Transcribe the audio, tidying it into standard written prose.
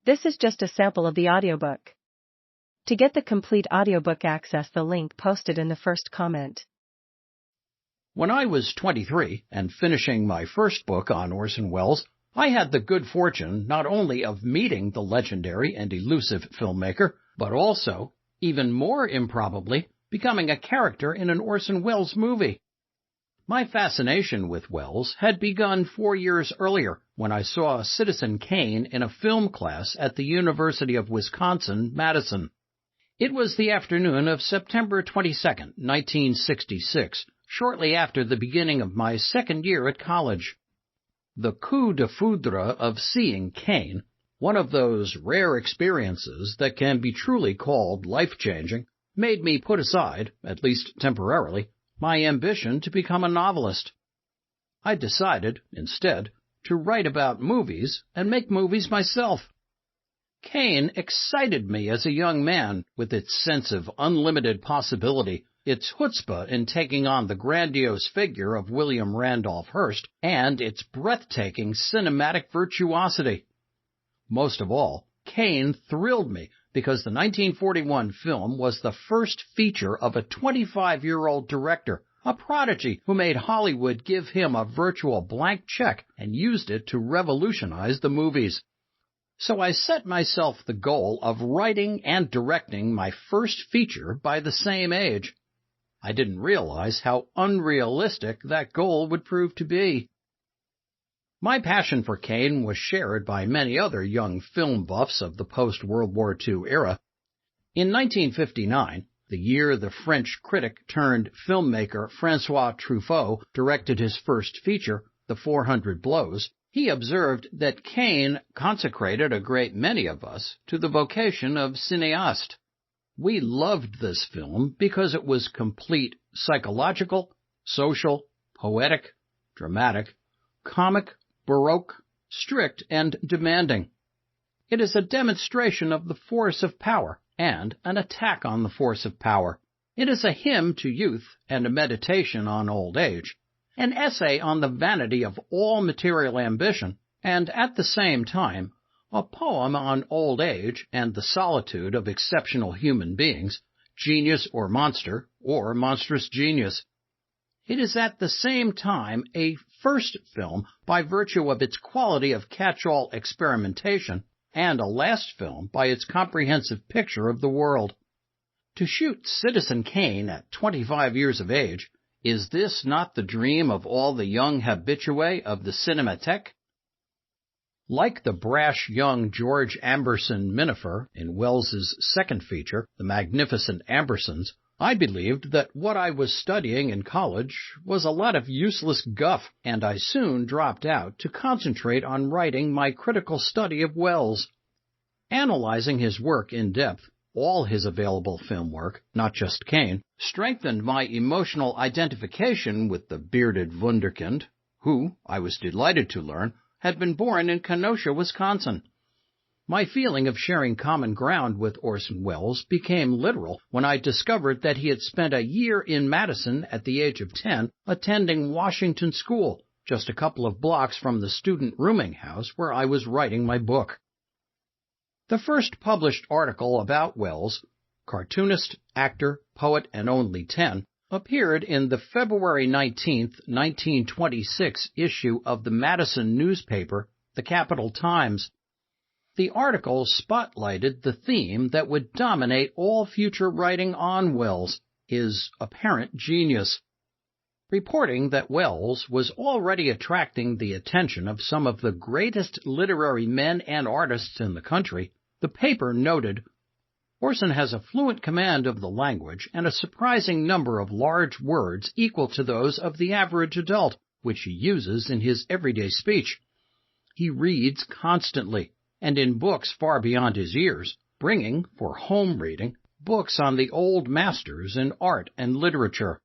This is just a sample of the audiobook. To get the complete audiobook, access the link posted in the first comment. When I was 23 and finishing my first book on Orson Welles, I had the good fortune not only of meeting the legendary and elusive filmmaker, but also, even more improbably, becoming a character in an Orson Welles movie. My fascination with Welles had begun 4 years earlier when I saw Citizen Kane in a film class at the University of Wisconsin-Madison. It was the afternoon of September 22, 1966, shortly after the beginning of my second year at college. The coup de foudre of seeing Kane, one of those rare experiences that can be truly called life-changing, made me put aside, at least temporarily, my ambition to become a novelist. I decided, instead, to write about movies and make movies myself. Kane excited me as a young man with its sense of unlimited possibility, its chutzpah in taking on the grandiose figure of William Randolph Hearst, and its breathtaking cinematic virtuosity. Most of all, Kane thrilled me because the 1941 film was the first feature of a 25-year-old director, a prodigy who made Hollywood give him a virtual blank check and used it to revolutionize the movies. So I set myself the goal of writing and directing my first feature by the same age. I didn't realize how unrealistic that goal would prove to be. My passion for Kane was shared by many other young film buffs of the post-World War II era. In 1959, the year the French critic-turned-filmmaker François Truffaut directed his first feature, The 400 Blows, he observed that Kane consecrated a great many of us to the vocation of cinéaste. We loved this film because it was complete psychological, social, poetic, dramatic, comic, baroque, strict, and demanding. It is a demonstration of the force of power and an attack on the force of power. It is a hymn to youth and a meditation on old age, an essay on the vanity of all material ambition, and at the same time, a poem on old age and the solitude of exceptional human beings, genius or monstrous genius. It is at the same time a first film by virtue of its quality of catch-all experimentation, and a last film by its comprehensive picture of the world. To shoot Citizen Kane at 25 years of age, is this not the dream of all the young habitués of the Cinémathèque? Like the brash young George Amberson Minifer in Wells's second feature, The Magnificent Ambersons, I believed that what I was studying in college was a lot of useless guff, and I soon dropped out to concentrate on writing my critical study of Welles. Analyzing his work in depth, all his available film work, not just Kane, strengthened my emotional identification with the bearded wunderkind, who, I was delighted to learn, had been born in Kenosha, Wisconsin. My feeling of sharing common ground with Orson Welles became literal when I discovered that he had spent a year in Madison at the age of 10 attending Washington School, just a couple of blocks from the student rooming house where I was writing my book. The first published article about Welles, cartoonist, actor, poet, and only 10, appeared in the February 19, 1926 issue of the Madison newspaper, the Capital Times. The article spotlighted the theme that would dominate all future writing on Welles, his apparent genius. Reporting that Welles was already attracting the attention of some of the greatest literary men and artists in the country, the paper noted, Orson has a fluent command of the language and a surprising number of large words equal to those of the average adult, which he uses in his everyday speech. He reads constantly, and in books far beyond his years, bringing, for home reading, books on the old masters in art and literature.